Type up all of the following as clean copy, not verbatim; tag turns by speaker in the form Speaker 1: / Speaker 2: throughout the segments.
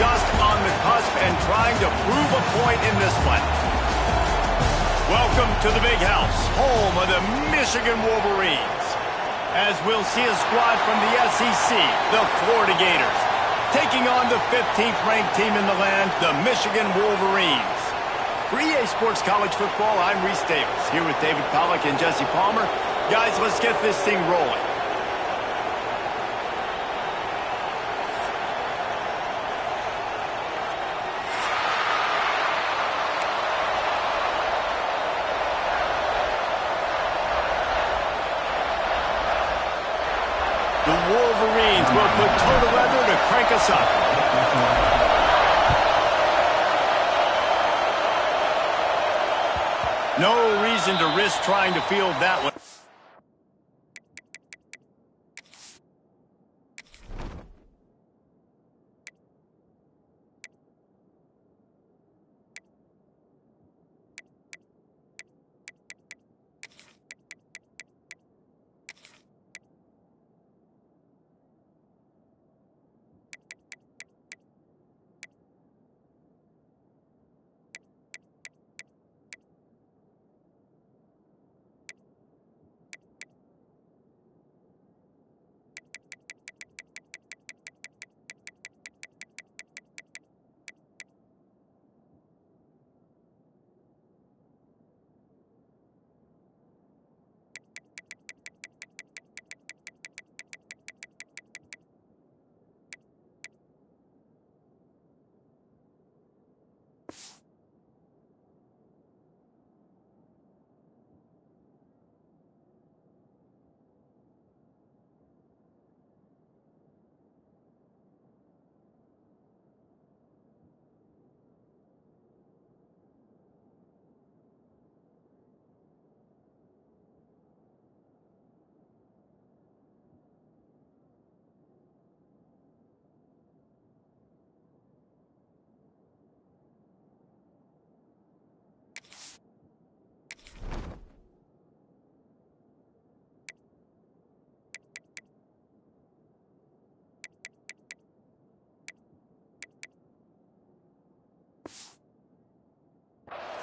Speaker 1: just on the cusp and trying to prove a point in this one. Welcome to the Big House, home of the Michigan Wolverines. As we'll see a squad from the SEC, the Florida Gators, taking on the 15th ranked team in the land, the Michigan Wolverines. For EA Sports College Football, I'm Reese Davis, here with David Pollack and Jesse Palmer. Guys, let's get this thing rolling. The Wolverines will put toe to leather to crank us up. No reason to risk trying to field that one.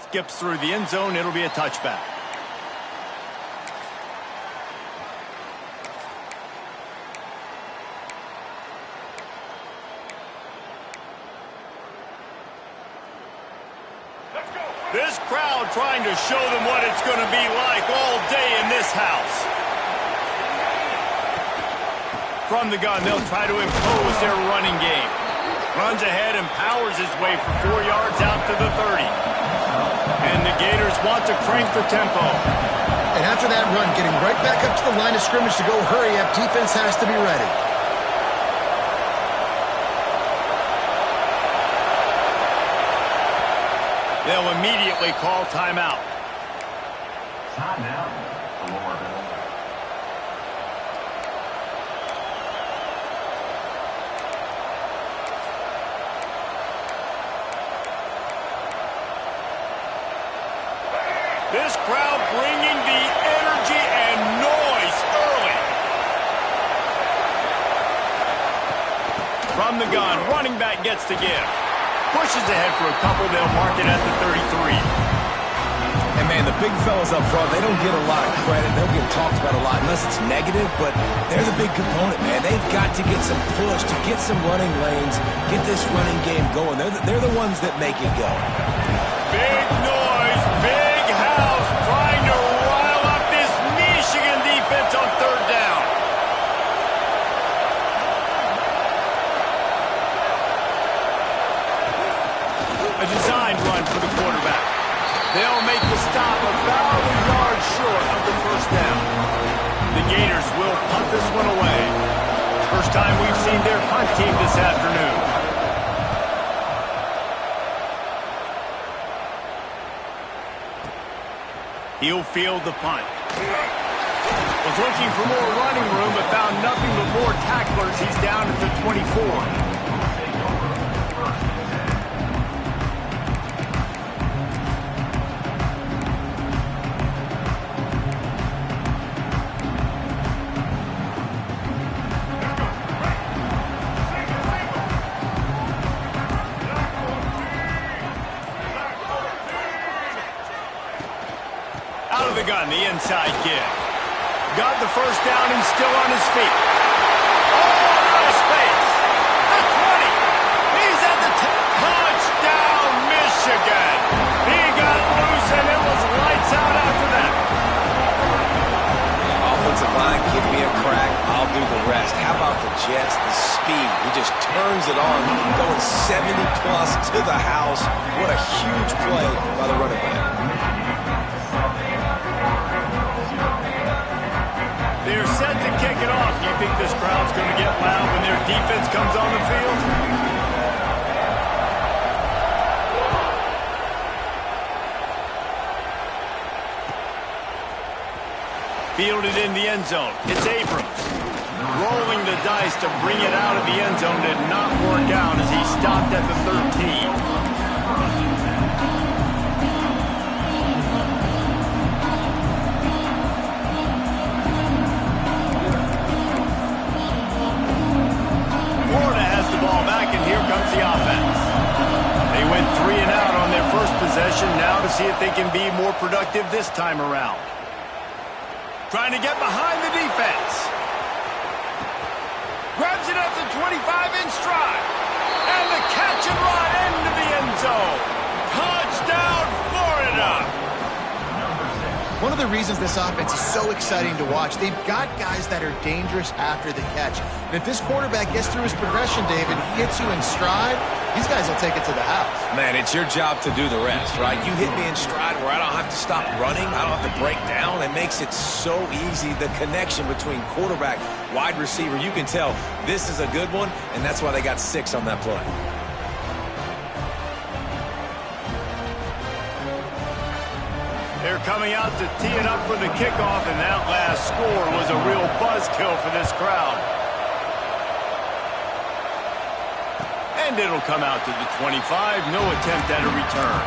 Speaker 1: Skips through the end zone. It'll be a touchback. This crowd trying to show them what it's going to be like all day in this house. From the gun, they'll try to impose their running game. Runs ahead and powers his way for 4 yards out to the 30. And the Gators want to crank the tempo.
Speaker 2: And after that run, getting right back up to the line of scrimmage to go hurry up, defense has to be ready.
Speaker 1: They'll immediately call timeout.
Speaker 3: Timeout, Florida.
Speaker 1: This crowd bringing the energy and noise early. From the gun, running back gets to give. Pushes ahead for a couple. They'll mark it at the 33.
Speaker 4: And, man, the big fellas up front, they don't get a lot of credit. They don't get talked about a lot unless it's negative, but they're the big component, man. They've got to get some push, to get some running lanes, get this running game going. They're the ones that make it go.
Speaker 1: Big noise, big house, trying to rile up this Michigan defense on third down. A designed run for the quarterback. They'll make the stop about a yard short of the first down. The Gators will punt this one away. First time we've seen their punt team this afternoon. He'll field the punt. Was looking for more running room, but found nothing but more tacklers. He's down at the 24. Out of the gun, the inside give. Got the first down and still on his feet. Oh, out of space. The 20. He's at the touchdown, Michigan. He got loose and it was lights out after that.
Speaker 4: Offensive line, give me a crack, I'll do the rest. How about the Jets, the speed? He just turns it on, going 70-plus to the house. What a huge play by the running back.
Speaker 1: They're set to kick it off. Do you think this crowd's going to get loud when their defense comes on the field? Fielded in the end zone. It's Abrams. Rolling the dice to bring it out of the end zone did not work out as he stopped at the 13. Florida has the ball back, and here comes the offense. They went 3 and out on their first possession, now to see if they can be more productive this time around. Trying to get behind the defense. Grabs it at the 25 in stride. And the catch and run into the end zone. Touchdown, Florida!
Speaker 2: One of the reasons this offense is so exciting to watch, they've got guys that are dangerous after the catch. And if this quarterback gets through his progression, David, he hits you in stride, these guys will take it to the house.
Speaker 4: Man, it's your job to do the rest, right? You hit me in stride where I don't have to stop running. I don't have to break down. It makes it so easy. The connection between quarterback, wide receiver, you can tell this is a good one, and that's why they got 6 on that play.
Speaker 1: They're coming out to tee it up for the kickoff, and that last score was a real buzzkill for this crowd. And it'll come out to the 25. No attempt at a return.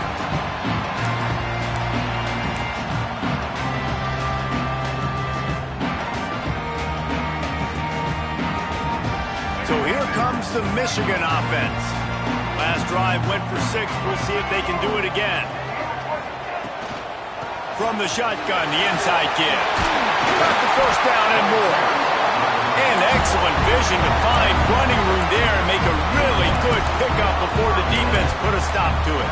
Speaker 1: So here comes the Michigan offense. Last drive went for 6. We'll see if they can do it again. From the shotgun, the inside give. Got the first down and more. And excellent vision to find running room there and make a really good pickup before the defense put a stop to it.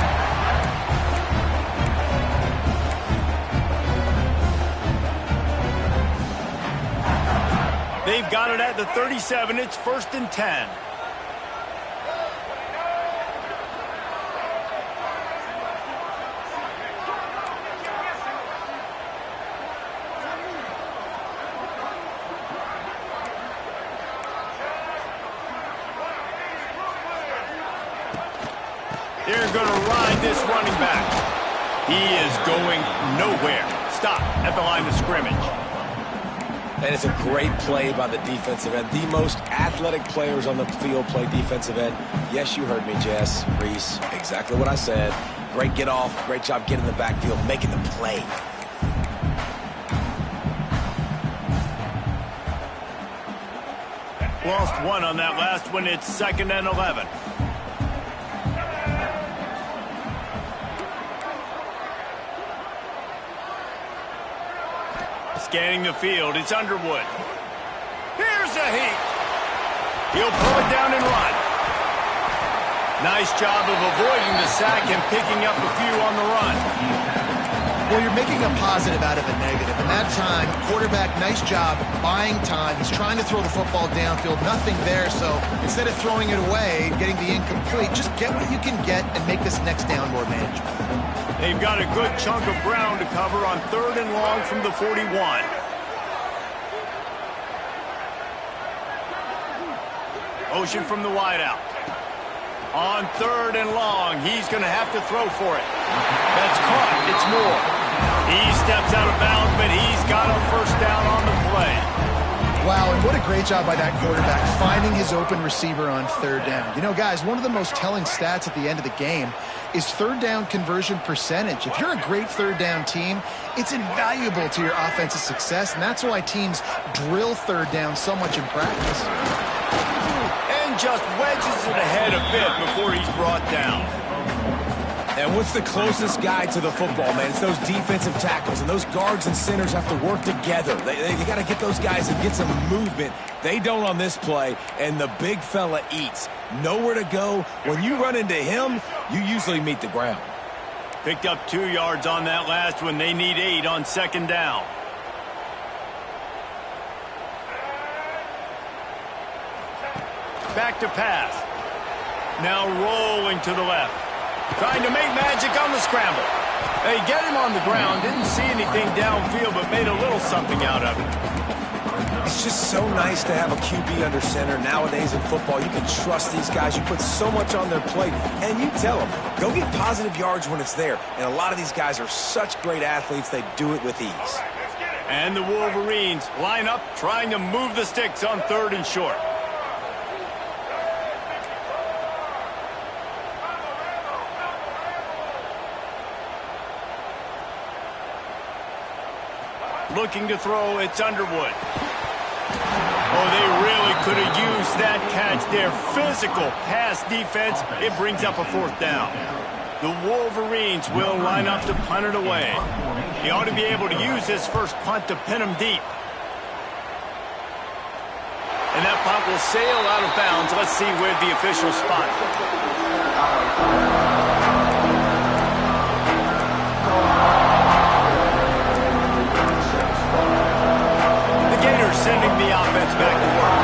Speaker 1: They've got it at the 37. It's 1st and 10. They're going to ride this running back. He is going nowhere. Stop at the line of scrimmage.
Speaker 4: And it's a great play by the defensive end. The most athletic players on the field play defensive end. Yes, you heard me, Jess, Reese. Exactly what I said. Great get off. Great job getting in the backfield, making the play.
Speaker 1: Lost 1 on that last one. It's 2nd and 11. Scanning the field, it's Underwood. Here's a heat. He'll pull it down and run. Nice job of avoiding the sack and picking up a few on the run.
Speaker 2: Well, you're making a positive out of a negative. And that time, quarterback, nice job buying time. He's trying to throw the football downfield. Nothing there, so instead of throwing it away, getting the incomplete, just get what you can get and make this next down more manageable.
Speaker 1: They've got a good chunk of ground to cover on 3rd and long from the 41. Motion from the wideout. On 3rd and long, he's going to have to throw for it. That's caught. It's Moore. He steps out of bounds, but he's got a first down on the play.
Speaker 2: Wow, and what a great job by that quarterback, finding his open receiver on 3rd down. You know, guys, one of the most telling stats at the end of the game is 3rd down conversion percentage. If you're a great 3rd down team, it's invaluable to your offensive success, and that's why teams drill 3rd down so much in practice.
Speaker 1: And just wedges it ahead a bit before he's brought down.
Speaker 4: And what's the closest guy to the football, man? It's those defensive tackles, and those guards and centers have to work together. They got to get those guys and get some movement. They don't on this play, and the big fella eats. Nowhere to go. When you run into him, you usually meet the ground.
Speaker 1: Picked up 2 yards on that last one. They need 8 on second down. Back to pass. Now rolling to the left. Trying to make magic on the scramble. They get him on the ground. Didn't see anything downfield, but made a little something out of it.
Speaker 4: It's just so nice to have a QB under center. Nowadays in football, you can trust these guys. You put so much on their plate, and you tell them, go get positive yards when it's there. And a lot of these guys are such great athletes, they do it with ease.
Speaker 1: And the Wolverines line up, trying to move the sticks on 3rd and short. Looking to throw, it's Underwood. Oh, they really could have used that catch there. Physical pass defense. It brings up a 4th down. The Wolverines will line up to punt it away. He ought to be able to use his first punt to pin him deep. And that punt will sail out of bounds. Let's see where the official spot. Sending the offense back to work.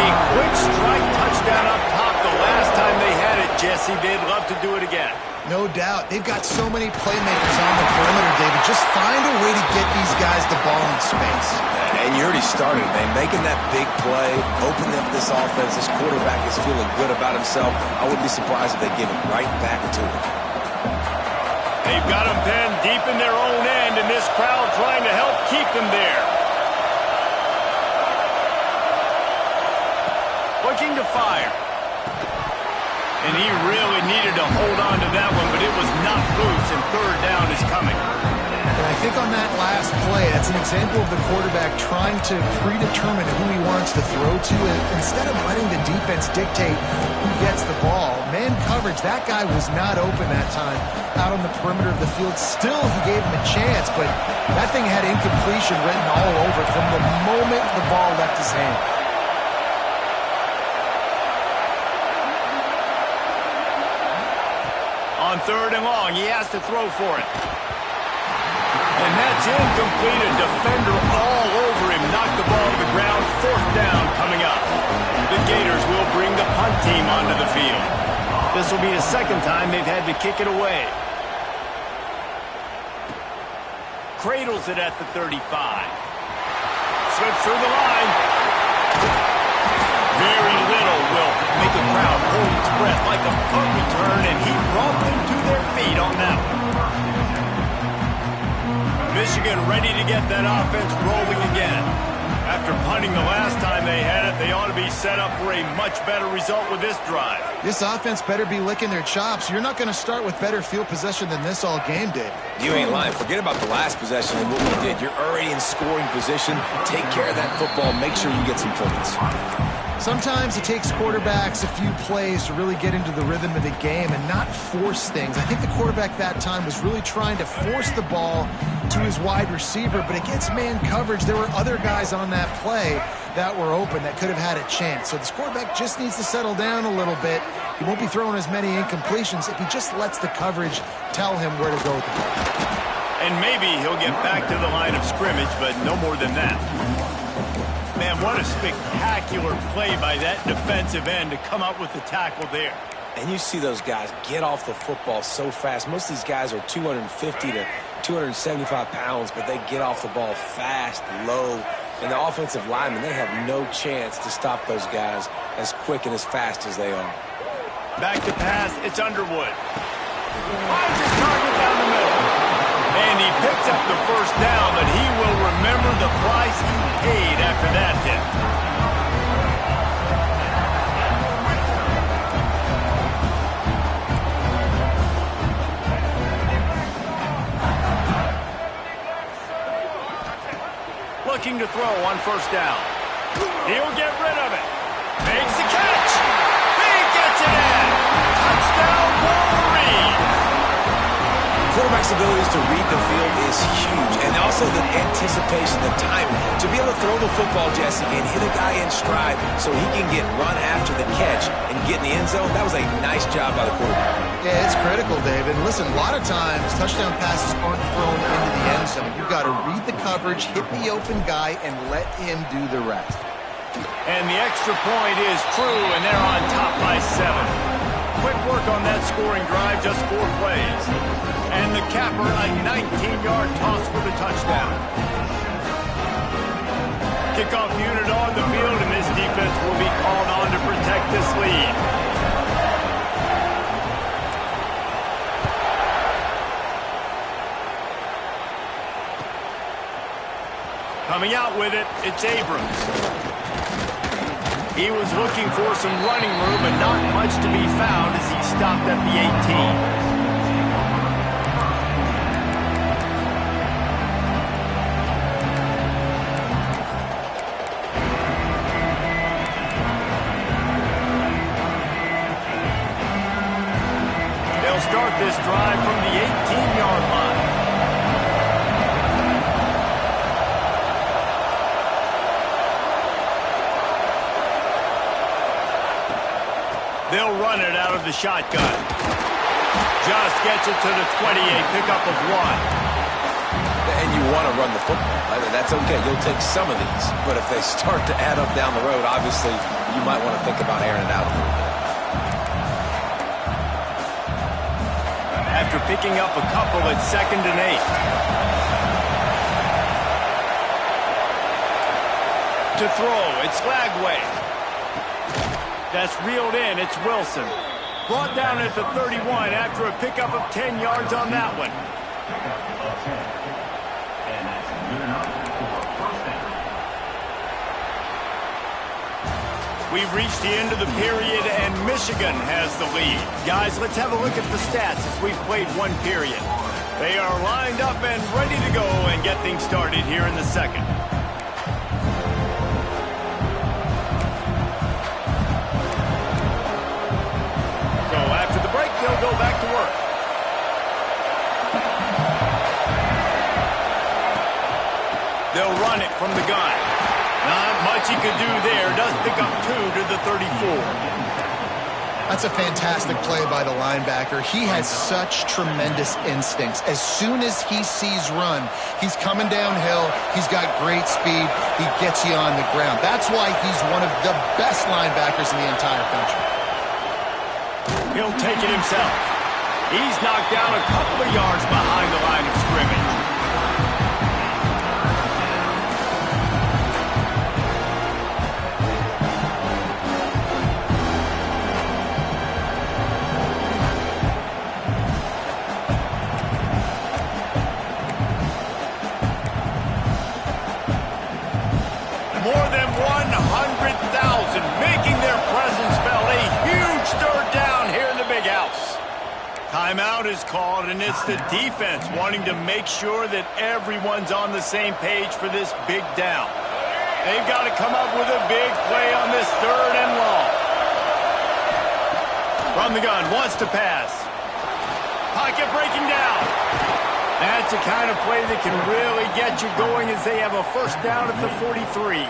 Speaker 1: A quick strike touchdown up top the last time they had it, Jesse. They'd love to do it again.
Speaker 2: No doubt. They've got so many playmakers on the perimeter, David. Just find a way to get these guys the ball in space.
Speaker 4: And you already started, man. Making that big play, opening up this offense. This quarterback is feeling good about himself. I wouldn't be surprised if they give it right back to him.
Speaker 1: They've got him pinned deep in their own end, and this crowd trying to help keep them there. Looking to fire. And he really needed to hold on to that one, but it was not loose, and 3rd down is coming.
Speaker 2: And I think on that last play, that's an example of the quarterback trying to predetermine who he wants to throw to, and instead of letting the defense dictate who gets the ball. Man coverage, that guy was not open that time out on the perimeter of the field. Still, he gave him a chance, but that thing had incompletion written all over it from the moment the ball left his hand.
Speaker 1: On 3rd and long, he has to throw for it. And that's incomplete. A defender all over him. Knocked the ball to the ground. 4th down coming up. The Gators will bring the punt team onto the field. This will be the 2nd time they've had to kick it away. Cradles it at the 35. Slips through the line. Very little will make a crowd hold its breath like a punt return, and he brought them to their feet on that one. Michigan ready to get that offense rolling again. After punting the last time they had it, they ought to be set up for a much better result with this drive.
Speaker 2: This offense better be licking their chops. You're not going to start with better field possession than this all game, Dave.
Speaker 4: You ain't lying. Forget about the last possession and what we did. You're already in scoring position. Take care of that football. Make sure you get some points.
Speaker 2: Sometimes it takes quarterbacks a few plays to really get into the rhythm of the game and not force things. I think the quarterback that time was really trying to force the ball to his wide receiver, but against man coverage, there were other guys on that play that were open that could have had a chance. So this quarterback just needs to settle down a little bit. He won't be throwing as many incompletions if he just lets the coverage tell him where to go with the ball.
Speaker 1: And maybe he'll get back to the line of scrimmage, but no more than that. Man, what a spectacular play by that defensive end to come up with the tackle there.
Speaker 4: And you see those guys get off the football so fast. Most of these guys are 250 to 275 pounds, but they get off the ball fast, low. And the offensive linemen, they have no chance to stop those guys as quick and as fast as they are.
Speaker 1: Back to pass, it's Underwood. Finds his target down the middle. And he picks up the 1st down, but he will remember the price he paid after that hit. Looking to throw on 1st down. He'll get rid of it. Makes the catch. He gets it in. Touchdown, Wolverines.
Speaker 4: abilities to read the field is huge. And also the anticipation, the timing. To be able to throw the football, Jesse, and hit a guy in stride so he can get run after the catch and get in the end zone, that was a nice job by the quarterback.
Speaker 2: Yeah, it's critical, David. Listen, a lot of times touchdown passes aren't thrown into the end zone. You've got to read the coverage, hit the open guy, and let him do the rest.
Speaker 1: And the extra point is true, and they're on top by 7. Quick work on that scoring drive, just 4 plays. And the capper, a 19-yard toss for the touchdown. Kickoff unit on the field, and this defense will be called on to protect this lead. Coming out with it, it's Abrams. He was looking for some running room, but not much to be found as he stopped at the 18. They'll start this drive from the 18-yard line. They'll run it out of the shotgun. Just gets it to the 28, pickup of 1.
Speaker 4: And you want to run the football. That's okay. You'll take some of these. But if they start to add up down the road, obviously, you might want to think about airing it out a little bit.
Speaker 1: After picking up a couple at 2nd and 8. To throw, it's Lagway. That's reeled in, it's Wilson. Brought down at the 31 after a pickup of 10 yards on that one. We've reached the end of the period, and Michigan has the lead. Guys, let's have a look at the stats as we've played 1 period. They are lined up and ready to go and get things started here in the second. So after the break, they'll go back to work. They'll run it from the gun. Not much he could do there. Does pick up 2 to the 34.
Speaker 2: That's a fantastic play by the linebacker. He has such tremendous instincts. As soon as he sees run, he's coming downhill. He's got great speed. He gets you on the ground. That's why he's one of the best linebackers in the entire country.
Speaker 1: He'll take it himself. He's knocked down a couple of yards behind the line of scrimmage. More than 100,000 making their presence felt. A huge third down here in the big house. Timeout is called, and it's the defense wanting to make sure that everyone's on the same page for this big down. They've got to come up with a big play on this 3rd and long. From the gun, wants to pass. Pocket breaking down. That's the kind of play that can really get you going as they have a first down at the 43.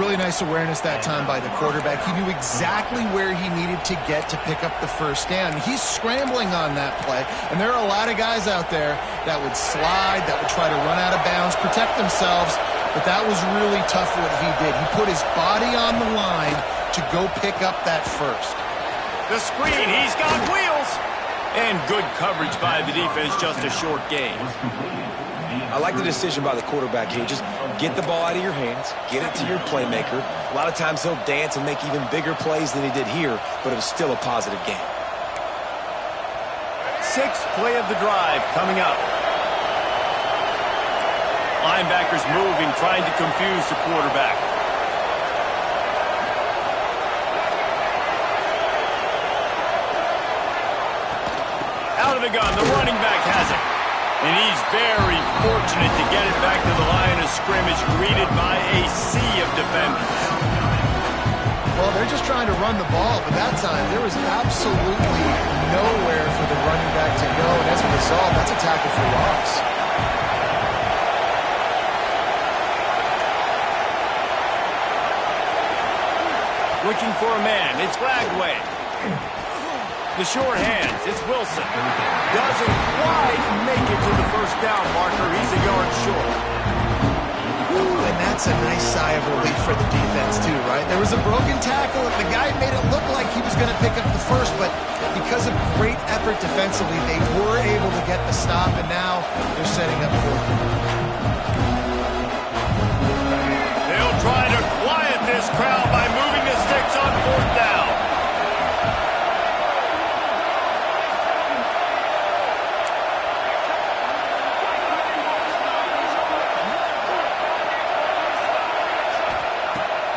Speaker 2: Really nice awareness that time by the quarterback. He knew exactly where he needed to get to pick up the first down. He's scrambling on that play, and there are a lot of guys out there that would slide, that would try to run out of bounds, protect themselves, but that was really tough what he did. He put his body on the line to go pick up that first.
Speaker 1: The screen, he's got wheels. And good coverage by the defense, just a short gain.
Speaker 4: I like the decision by the quarterback here. Just get the ball out of your hands, get it to your playmaker. A lot of times he'll dance and make even bigger plays than he did here, but it was still a positive game.
Speaker 1: 6th play of the drive coming up. Linebackers moving, trying to confuse the quarterback. Out of the gun, the running back has it. And he's very fortunate to get it back to the line of scrimmage, greeted by a sea of defenders.
Speaker 2: Well, they're just trying to run the ball, but that time there was absolutely nowhere for the running back to go. And as a saw, that's a tackle for loss.
Speaker 1: Looking for a man. It's Lagway. The short hands. It's Wilson. Doesn't quite make it to the first down marker. He's a yard short.
Speaker 2: Ooh, and that's a nice sigh of relief for the defense too, right? There was a broken tackle, and the guy made it look like he was going to pick up the first, but because of great effort defensively, they were able to get the stop, and now they're setting up for it.
Speaker 1: They'll try to quiet this crowd by moving the sticks on fourth down.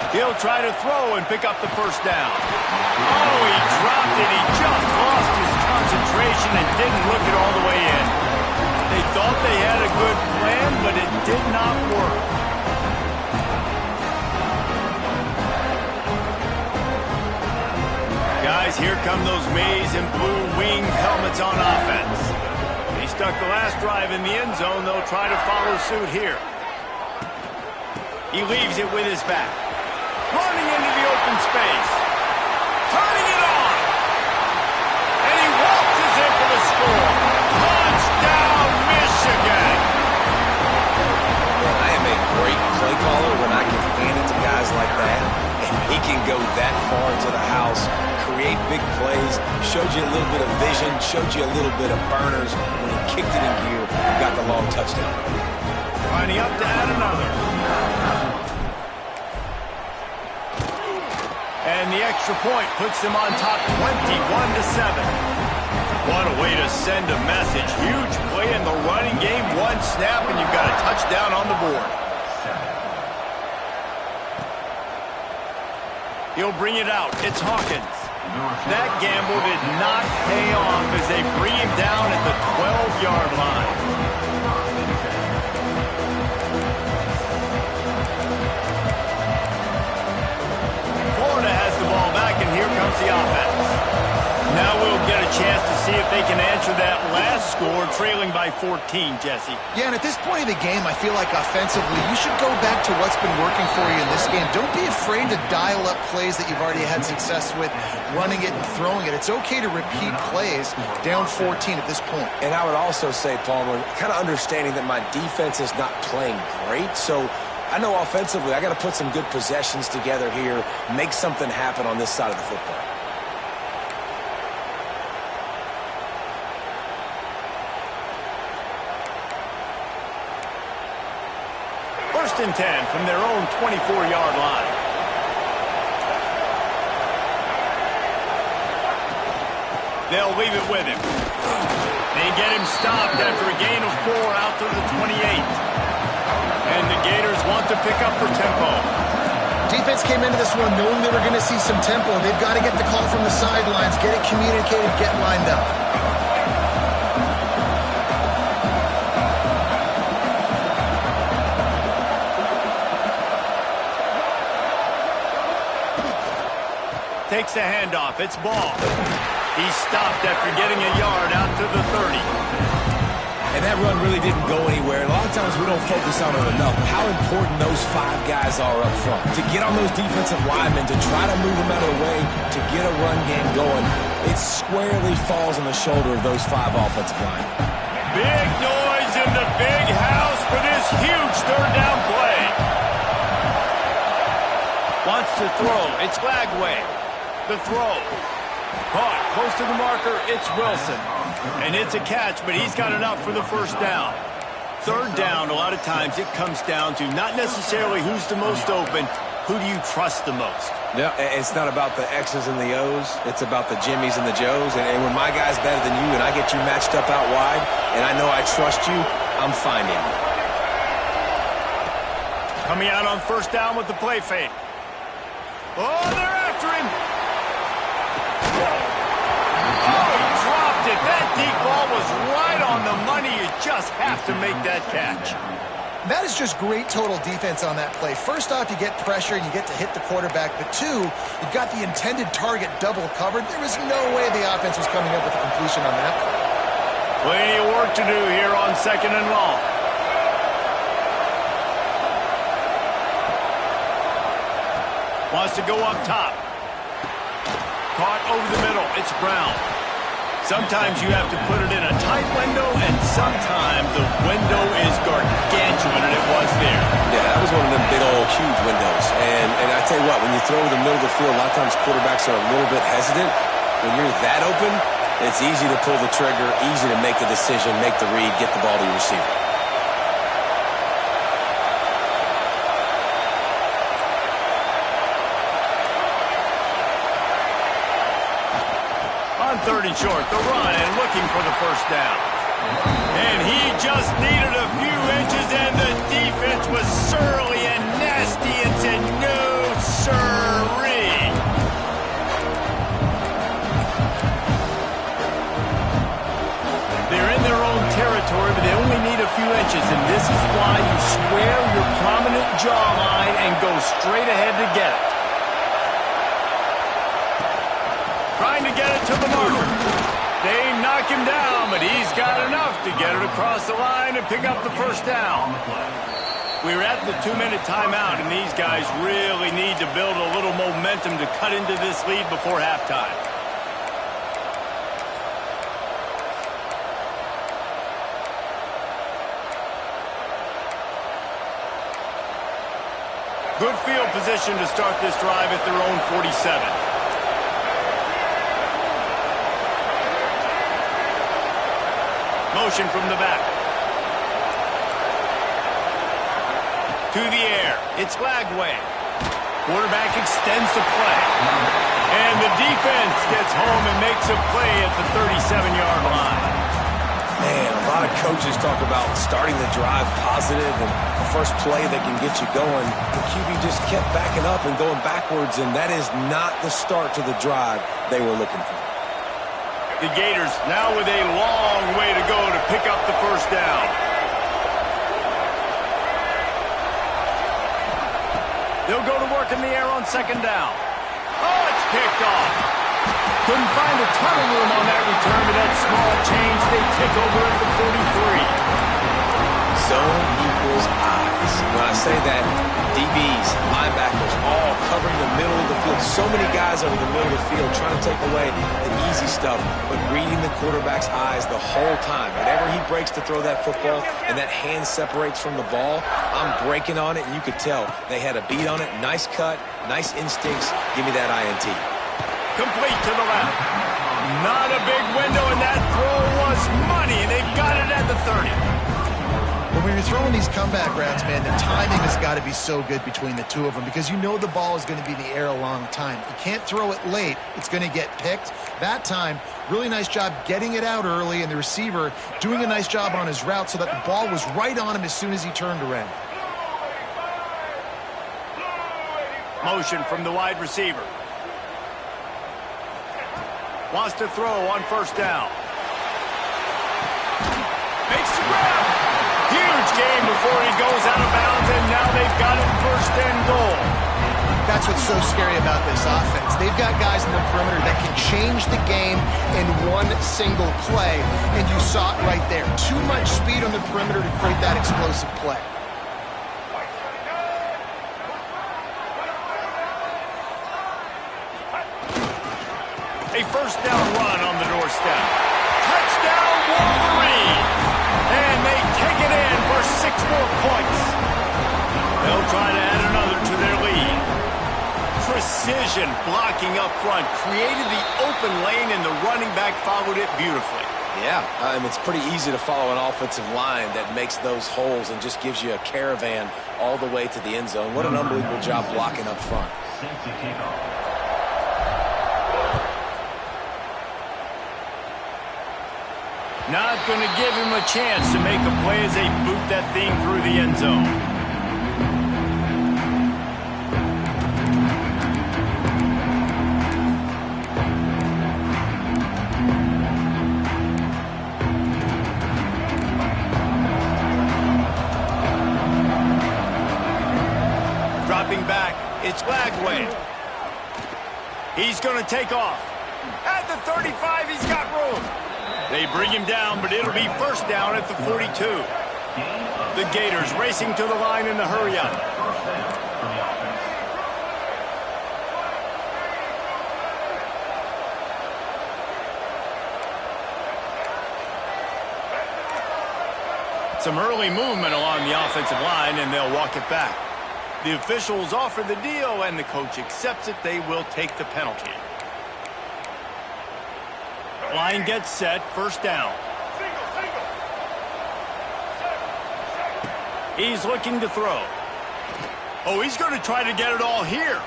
Speaker 1: He'll try to throw and pick up the first down. Oh, he dropped it. He just lost his concentration and didn't look it all the way in. They thought they had a good plan, but it did not work. Guys, here come those maize and blue wing helmets on offense. They stuck the last drive in the end zone. They'll try to follow suit here. He leaves it with his back. Running into the open space. Turning it on. And he waltzes in for the score. Touchdown, Michigan.
Speaker 4: Well, I am a great play caller when I can hand it to guys like that. And he can go that far into the house, create big plays, showed you a little bit of vision, showed you a little bit of burners. When he kicked it in gear, got the long touchdown.
Speaker 1: Lining up to add another. And the extra point puts them on top 21-7. What a way to send a message. Huge play in the running game. One snap and you've got a touchdown on the board. He'll bring it out. It's Hawkins. That gamble did not pay off as they bring him down at the 12-yard line. Here comes the offense. Now we'll get a chance to see if they can answer that last score, trailing by 14, Jesse.
Speaker 2: Yeah, and at this point in the game, I feel like offensively, you should go back to what's been working for you in this game. Don't be afraid to dial up plays that you've already had success with, running it and throwing it. It's okay to repeat plays down 14 at this point. And
Speaker 4: I would also say, Palmer, kind of understanding that my defense is not playing great, so I know offensively I got to put some good possessions together here, make something happen on this side of the football.
Speaker 1: First and 10 from their own 24-yard line. They'll leave it with him. They get him stopped after a gain of 4 out to the 28. And the Gators want to pick up for tempo.
Speaker 2: Defense came into this one knowing they were going to see some tempo. They've got to get the call from the sidelines, get it communicated, get lined up.
Speaker 1: Takes the handoff. It's Ball. He's stopped after getting a yard out to the 30.
Speaker 4: And that run really didn't go anywhere. A lot of times we don't focus on it enough. How important those 5 guys are up front. To get on those defensive linemen, to try to move them out of the way, to get a run game going, it squarely falls on the shoulder of those 5 offensive linemen.
Speaker 1: Big noise in the big house for this huge third down play. Wants to throw. It's Lagway. The throw. Caught close to the marker. It's Wilson. And it's a catch, but he's got enough for the first down. Third down, a lot of times it comes down to not necessarily who's the most open, who do you trust the most?
Speaker 4: Yeah, it's not about the X's and the O's. It's about the Jimmies and the Joes. And when my guy's better than you and I get you matched up out wide and I know I trust you, I'm finding you.
Speaker 1: Coming out on first down with the play fake. Oh, they're after him. That deep ball was right on the money. You just have to make that catch.
Speaker 2: That is just great total defense on that play. First off, you get pressure and you get to hit the quarterback. But 2, you've got the intended target double covered. There was no way the offense was coming up with a completion on that play.
Speaker 1: Plenty of work to do here on 2nd and long. Wants to go up top. Caught over the middle. It's Brown. Sometimes you have to put it in a tight window, and sometimes the window is gargantuan, and it was there.
Speaker 4: Yeah, that was one of them big old huge windows. And I tell you what, when you throw in the middle of the field, a lot of times quarterbacks are a little bit hesitant. When you're that open, it's easy to pull the trigger, easy to make the decision, make the read, get the ball to your receiver.
Speaker 1: On 3rd and short, the run and looking for the first down. And he just needed a few inches, and the defense was surly and nasty and said, no, sirree. They're in their own territory, but they only need a few inches, and this is why you square your prominent jawline and go straight ahead to get it. Trying to get it to the marker. They knock him down, but he's got enough to get it across the line and pick up the first down. We're at the 2-minute timeout, and these guys really need to build a little momentum to cut into this lead before halftime. Good field position to start this drive at their own 47. Motion from the back. To the air. It's Lagway. Quarterback extends the play. And the defense gets home and makes a play at the 37-yard line.
Speaker 4: Man, a lot of coaches talk about starting the drive positive and the first play that can get you going. The QB just kept backing up and going backwards, and that is not the start to the drive they were looking for.
Speaker 1: The Gators now with a long way to go to pick up the first down. They'll go to work in the air on 2nd down. Oh, it's picked off. Couldn't find a ton of room on that return to that small change. They take over at the 43.
Speaker 4: Zone equals eyes. When I say that, DBs, linebackers, all covering the middle of the field. So many guys over the middle of the field trying to take away the easy stuff, but reading the quarterback's eyes the whole time. Whenever he breaks to throw that football and that hand separates from the ball, I'm breaking on it, and you could tell they had a beat on it. Nice cut, nice instincts. Give me that INT.
Speaker 1: Complete to the left. Not a big window, and that throw was money, and they got it at the 30.
Speaker 2: When you're throwing these comeback routes, man, the timing has got to be so good between the two of them because you know the ball is going to be in the air a long time. You can't throw it late. It's going to get picked. That time, really nice job getting it out early, and the receiver doing a nice job on his route so that the ball was right on him as soon as he turned around.
Speaker 1: Motion from the wide receiver. Wants to throw on 1st down. Makes the grab. Huge game before he goes out of bounds, and now they've got it 1st and goal.
Speaker 2: That's what's so scary about this offense. They've got guys in the perimeter that can change the game in one single play, and you saw it right there. Too much speed on the perimeter to create that explosive play.
Speaker 1: A 1st down run on the doorstep. Touchdown, Wolverine! And they take it in for 6 more points. They'll try to add another to their lead. Precision blocking up front created the open lane, and the running back followed it beautifully.
Speaker 4: Yeah, it's pretty easy to follow an offensive line that makes those holes and just gives you a caravan all the way to the end zone. What an unbelievable job blocking up front.
Speaker 1: Not going to give him a chance to make a play as they boot that thing through the end zone. Dropping back, it's Lagway. He's going to take off. At the 35, he's got room. They They bring him down, but it'll be first down at the 42. The Gators racing to the line in the hurry-up. Some early movement along the offensive line, and they'll walk it back. The officials offer the deal, and the coach accepts it. They will take the penalty. Line gets set, first down. He's looking to throw. Oh, he's going to try to get it all here.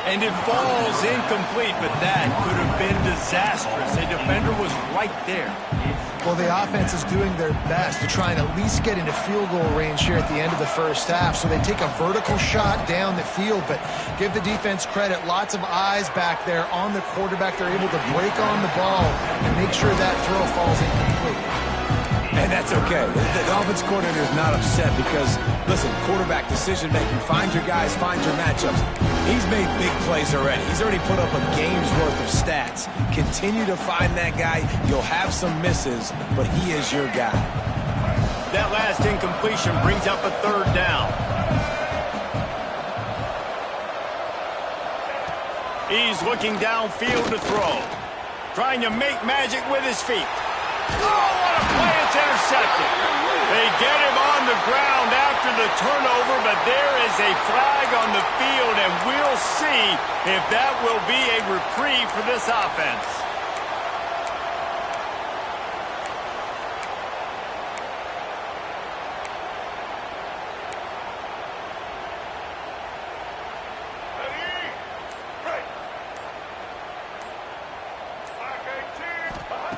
Speaker 1: And it falls incomplete, but that could have been disastrous. A defender was right there.
Speaker 2: Well, the offense is doing their best to try and at least get into field goal range here at the end of the first half. So they take a vertical shot down the field, but give the defense credit. Lots of eyes back there on the quarterback. They're able to break on the ball and make sure that throw falls incomplete.
Speaker 4: And that's okay. The offense coordinator is not upset because, listen, quarterback decision-making, find your guys, find your matchups. He's made big plays already. He's already put up a game's worth of stats. Continue to find that guy. You'll have some misses, but he is your guy.
Speaker 1: That last incompletion brings up a third down. He's looking downfield to throw. Trying to make magic with his feet. Oh, what a play. It's intercepted. They get him on the ground after the turnover, but there is a flag on the field, and we'll see if that will be a reprieve for this offense.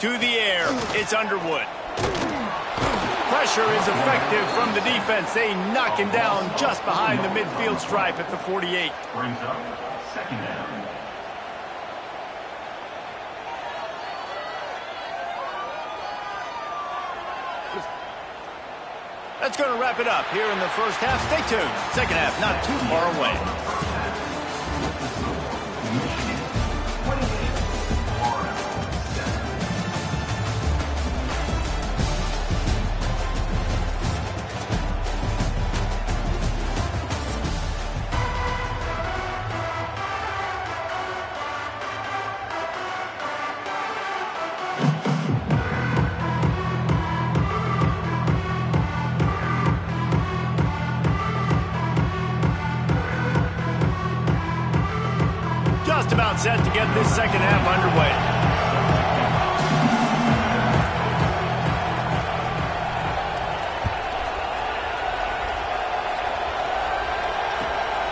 Speaker 1: To the air, it's Underwood. Pressure is effective from the defense. They knock him down just behind the midfield stripe at the 48.
Speaker 3: Brings up second down.
Speaker 1: That's going to wrap it up here in the first half. Stay tuned. Second half not too far away. About set to get this second half underway.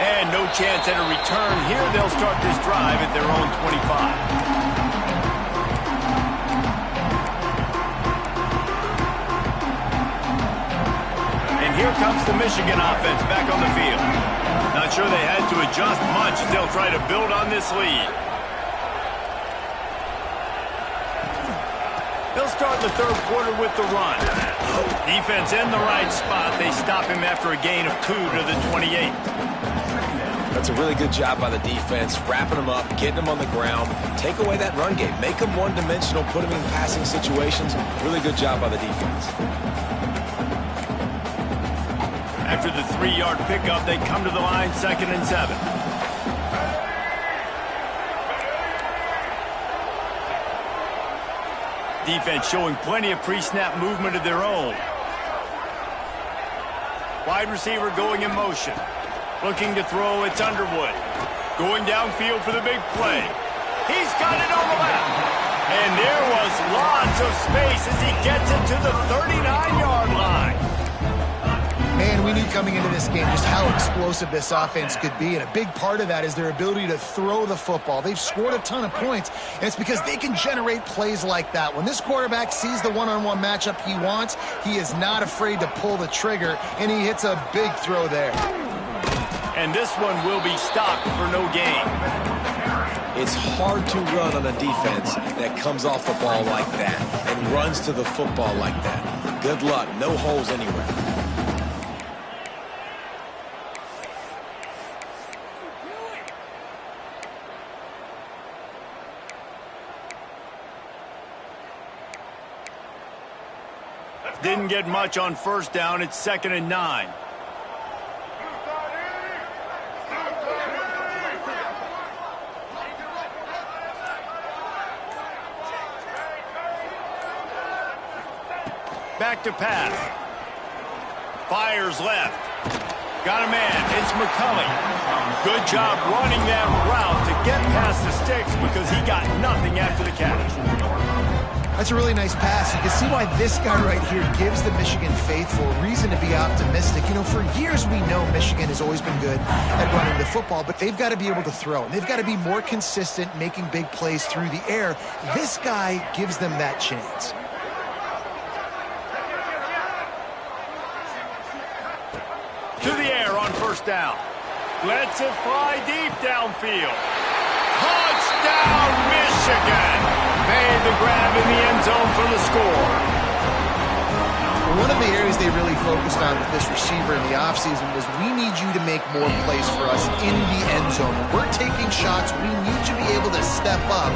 Speaker 1: And no chance at a return here. They'll start this drive at their own 25. And here comes the Michigan offense back on the field. Not sure they had to adjust much as they'll try to build on this lead. They'll start the third quarter with the run. Defense in the right spot. They stop him after a gain of 2 to the 28.
Speaker 4: That's a really good job by the defense, wrapping them up, getting them on the ground, take away that run game, make them one-dimensional, put them in passing situations. Really good job by the defense.
Speaker 1: After the 3-yard pickup, they come to the line, 2nd and 7. Defense showing plenty of pre-snap movement of their own. Wide receiver going in motion. Looking to throw, it's Underwood. Going downfield for the big play. He's got it on the left. And there was lots of space as he gets it to the 39-yard line.
Speaker 2: Man, we knew coming into this game just how explosive this offense could be, and a big part of that is their ability to throw the football. They've scored a ton of points, and it's because they can generate plays like that. When this quarterback sees the one-on-one matchup he wants, he is not afraid to pull the trigger, and he hits a big throw there.
Speaker 1: And this one will be stopped for no gain.
Speaker 4: It's hard to run on a defense that comes off the ball like that and runs to the football like that. Good luck. No holes anywhere.
Speaker 1: Didn't get much on first down. It's 2nd and 9. Back to pass. Fires left. Got a man. It's McCulley. Good job running that route to get past the sticks because he got nothing after the catch.
Speaker 2: That's a really nice pass. You can see why this guy right here gives the Michigan faithful reason to be optimistic. You know, for years we know Michigan has always been good at running the football, but they've got to be able to throw. And they've got to be more consistent making big plays through the air. This guy gives them that chance.
Speaker 1: To the air on first down. Lets it fly deep downfield. Touchdown, Michigan! Made the grab in the end zone for the score.
Speaker 2: One of the areas they really focused on with this receiver in the offseason was we need you to make more plays for us in the end zone. When we're taking shots, we need you to be able to step up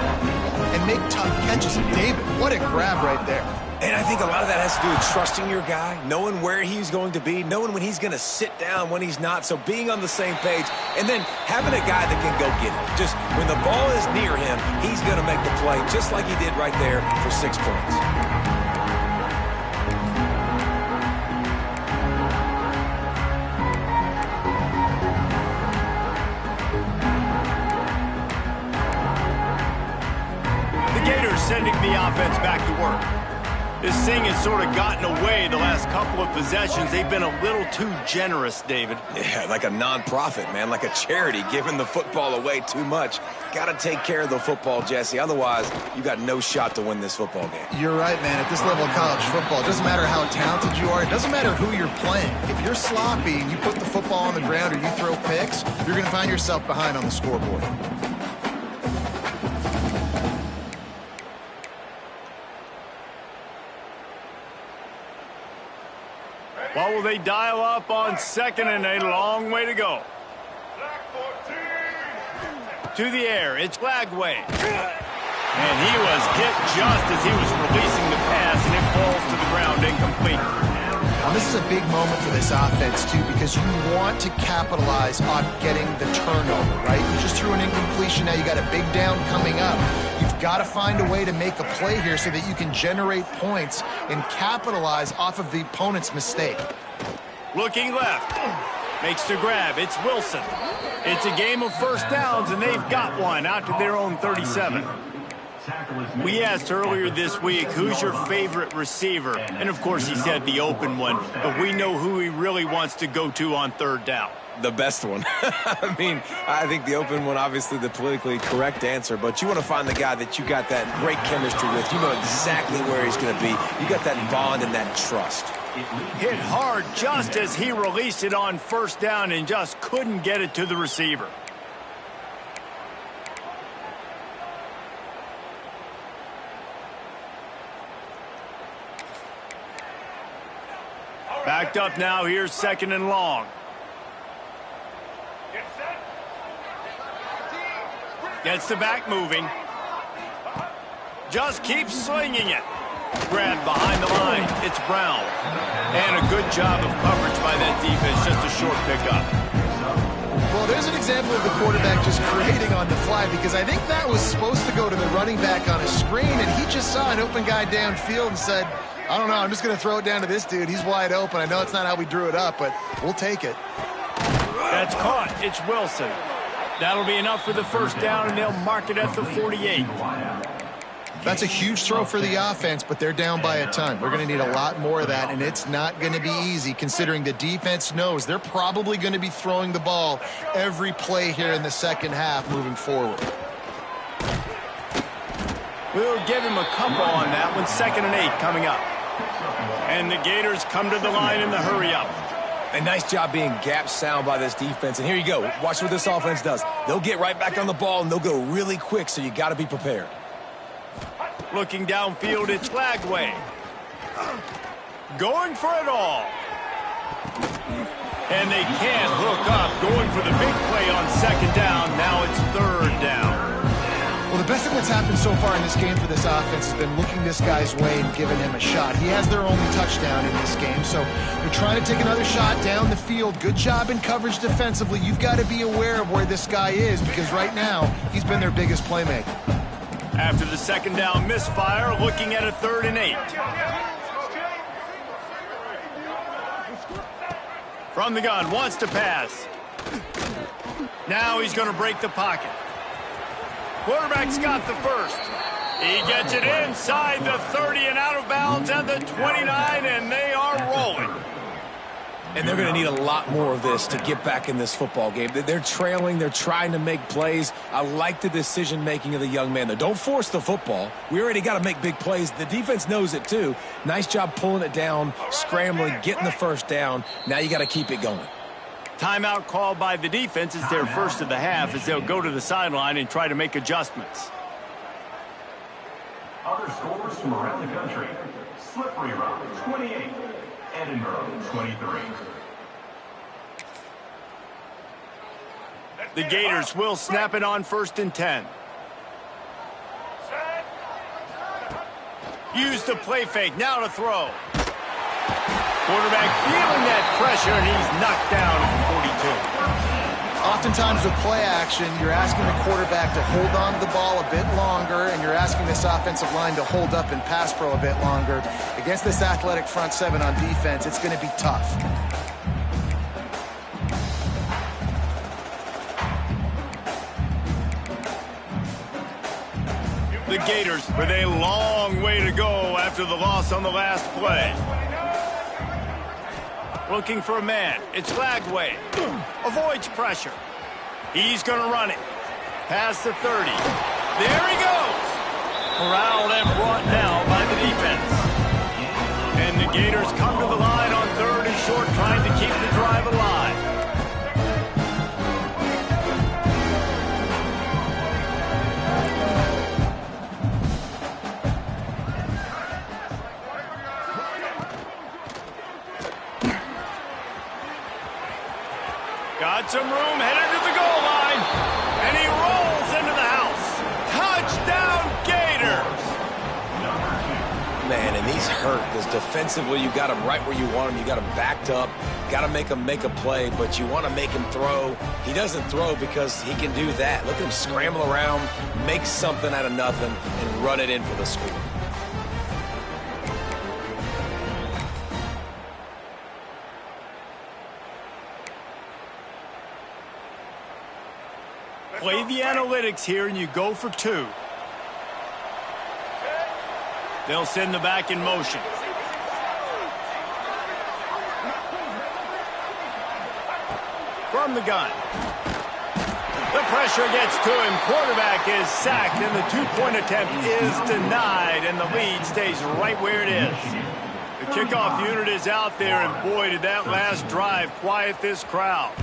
Speaker 2: and make tough catches. And David, what a grab right there.
Speaker 4: And I think a lot of that has to do with trusting your guy, knowing where he's going to be, knowing when he's going to sit down, when he's not. So being on the same page, and then having a guy that can go get it. Just when the ball is near him, he's going to make the play, just like he did right there for 6 points.
Speaker 1: The Gators sending the offense back to work. This thing has sort of gotten away the last couple of possessions. They've been a little too generous, David.
Speaker 4: Yeah, like a non-profit, man, like a charity, giving the football away too much. Got to take care of the football, Jesse. Otherwise, you got no shot to win this football game.
Speaker 2: You're right, man. At this level of college football, it doesn't matter how talented you are. It doesn't matter who you're playing. If you're sloppy and you put the football on the ground or you throw picks, you're going to find yourself behind on the scoreboard.
Speaker 1: What will they dial up on 2nd and 8? A long way to go. To the air, it's Lagway. And he was hit just as he was releasing the pass, and it falls to the ground incomplete.
Speaker 2: Now, this is a big moment for this offense, too, because you want to capitalize on getting the turnover, right? You just threw an incompletion. Now you got a big down coming up. You've got to find a way to make a play here so that you can generate points and capitalize off of the opponent's mistake. Looking left. Makes the grab. It's Wilson. It's a game of first downs, and they've got one out to their own 37. We asked earlier this week, who's your favorite receiver? And, of course, he said the open one. But we know who he really wants to go to on third down.
Speaker 4: The best one. I mean, I think the open one, obviously the politically correct answer, but you want to find the guy that you got that great chemistry with. You know exactly where he's going to be. You got that bond and that trust.
Speaker 1: Hit hard just as he released it on first down and just couldn't get it to the receiver. Backed up now. Here's 2nd and long. Gets the back moving. Just keeps slinging it. Grab behind the line. It's Brown. And a good job of coverage by that defense. Just a short pickup.
Speaker 2: Well, there's an example of the quarterback just creating on the fly, because I think that was supposed to go to the running back on a screen, and he just saw an open guy downfield and said, I don't know, I'm just going to throw it down to this dude. He's wide open. I know it's not how we drew it up, but we'll take it.
Speaker 1: That's caught. It's Wilson. That'll be enough for the first down, and they'll mark it at the 48.
Speaker 2: That's a huge throw for the offense, but they're down by a ton. We're going to need a lot more of that, and it's not going to be easy considering the defense knows they're probably going to be throwing the ball every play here in the second half moving forward.
Speaker 1: We'll give him a couple on that one. 2nd and 8 coming up. And the Gators come to the line in the hurry-up.
Speaker 4: A nice job being gap sound by this defense. And here you go. Watch what this offense does. They'll get right back on the ball, and they'll go really quick, so you got to be prepared.
Speaker 1: Looking downfield, it's Lagway. Going for it all. And they can't hook up. Going for the big play on 2nd down. Now it's 3rd down.
Speaker 2: Well, the best thing that's happened so far in this game for this offense has been looking this guy's way and giving him a shot. He has their only touchdown in this game, so they're trying to take another shot down the field. Good job in coverage defensively. You've got to be aware of where this guy is because right now he's been their biggest playmaker.
Speaker 1: After the second down misfire, looking at a 3rd and 8. From the gun, wants to pass. Now he's going to break the pocket. Quarterback's got the first. He gets it inside the 30 and out of bounds at the 29, and they are rolling.
Speaker 4: And they're going to need a lot more of this to get back in this football game. They're trailing. They're trying to make plays. I like the decision-making of the young man, though. Don't force the football. We already got to make big plays. The defense knows it, too. Nice job pulling it down, scrambling, getting the first down. Now you got to keep it going.
Speaker 1: Timeout called by the defense. It's their first of the half as they'll go to the sideline and try to make adjustments.
Speaker 3: Other scores from around the country. Slippery Rock, 28. Edinburgh, 23.
Speaker 1: The Gators will snap it on 1st and 10. Use the play fake. Now to throw. Quarterback feeling that pressure, and he's knocked down at the 42.
Speaker 2: Oftentimes with play action, you're asking the quarterback to hold on to the ball a bit longer, and you're asking this offensive line to hold up in pass pro a bit longer. Against this athletic front seven on defense, it's going to be tough.
Speaker 1: The Gators with a long way to go after the loss on the last play. Looking for a man. It's Lagway. Avoids pressure. He's going to run it. Past the 30. There he goes. Corralled and brought down by the defense. And the Gators come to the line on 3rd and short, trying to keep the drive alive. Got some room, headed to the goal line, and he rolls into the house. Touchdown, Gators!
Speaker 4: Man, and he's hurt because defensively you got him right where you want him. You got him backed up, got to make him make a play, but you want to make him throw. He doesn't throw because he can do that. Look at him scramble around, make something out of nothing, and run it in for the score.
Speaker 1: Play the analytics here, and you go for 2. They'll send the back in motion. From the gun. The pressure gets to him. Quarterback is sacked, and the 2-point attempt is denied, and the lead stays right where it is. The kickoff unit is out there, and boy, did that last drive quiet this crowd.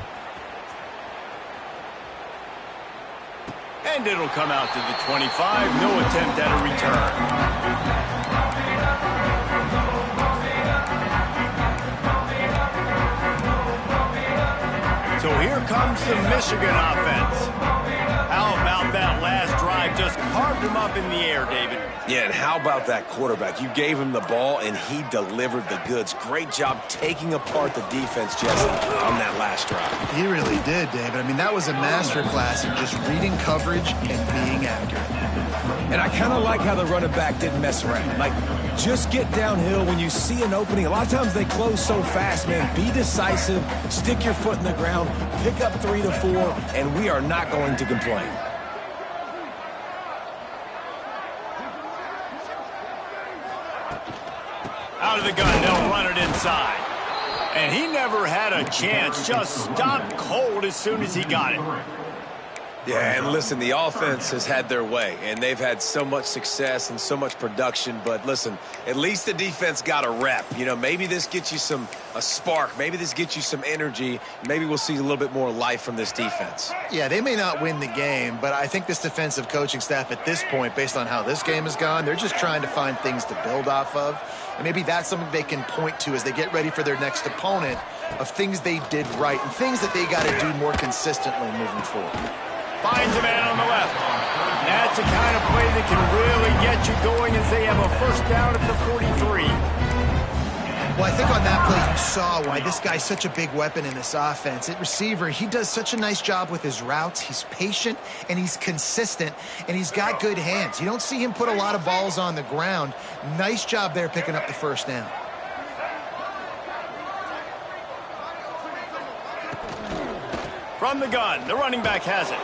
Speaker 1: And it'll come out to the 25. No attempt at a return. So here comes the Michigan offense. How about that last drive? Just carved him up in the air, David.
Speaker 4: Yeah, and how about that quarterback? You gave him the ball, and he delivered the goods. Great job taking apart the defense, Jesse, on that last drive.
Speaker 2: He really did, David. I mean, that was a masterclass in just reading coverage and being accurate.
Speaker 4: And I kind of like how the running back didn't mess around. Like, just get downhill when you see an opening. A lot of times they close so fast, man. Be decisive, stick your foot in the ground, pick up 3 to 4, and we are not going to complain.
Speaker 1: Out of the gun, they'll run it inside. And he never had a chance, just stopped cold as soon as he got it.
Speaker 4: Yeah, and listen, the offense has had their way, and they've had so much success and so much production. But listen, at least the defense got a rep. You know, maybe this gets you a spark. Maybe this gets you some energy. Maybe we'll see a little bit more life from this defense.
Speaker 2: Yeah, they may not win the game, but I think this defensive coaching staff at this point, based on how this game has gone, they're just trying to find things to build off of. And maybe that's something they can point to as they get ready for their next opponent of things they did right and things that they got to do more consistently moving forward.
Speaker 1: Finds a man on the left. That's the kind of play that can really get you going as they have a first down at the 43.
Speaker 2: Well, I think on that play you saw why this guy's such a big weapon in this offense. At receiver, he does such a nice job with his routes. He's patient, and he's consistent, and he's got good hands. You don't see him put a lot of balls on the ground. Nice job there picking up the first down.
Speaker 1: From the gun, the running back has it.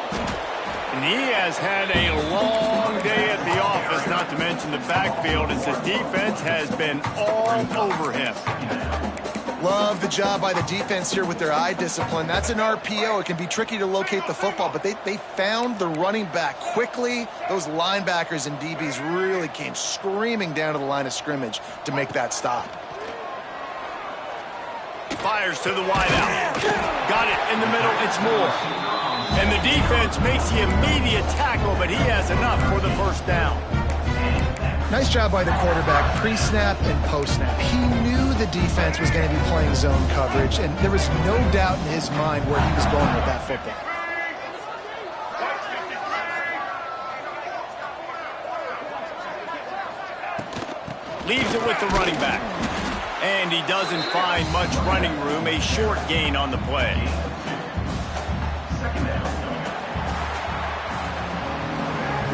Speaker 1: And he has had a long day at the office, not to mention the backfield, as the defense has been all over him.
Speaker 2: Love the job by the defense here with their eye discipline. That's an RPO. It can be tricky to locate the football, but they found the running back quickly. Those linebackers and DBs really came screaming down to the line of scrimmage to make that stop.
Speaker 1: Fires to the wideout. Got it in the middle. It's Moore. And the defense makes the immediate tackle, but he has enough for the first down.
Speaker 2: Nice job by the quarterback, pre-snap and post-snap. He knew the defense was going to be playing zone coverage, and there was no doubt in his mind where he was going with that football.
Speaker 1: Leaves it with the running back. And he doesn't find much running room. A short gain on the play.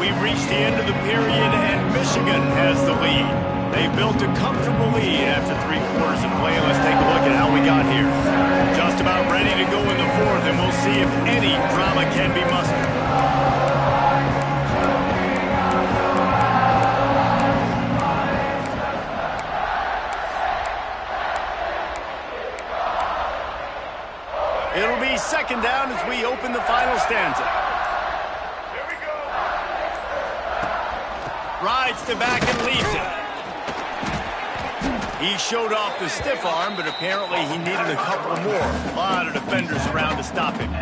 Speaker 1: We've reached the end of the period, and Michigan has the lead. They've built a comfortable lead after 3 quarters of play. Let's take a look at how we got here. Just about ready to go in the fourth, and we'll see if any drama can be mustered. It'll be second down as we open the final stanza. Rides to back and leaves it. He showed off the stiff arm, but apparently he needed a couple more. A lot of defenders around to stop him.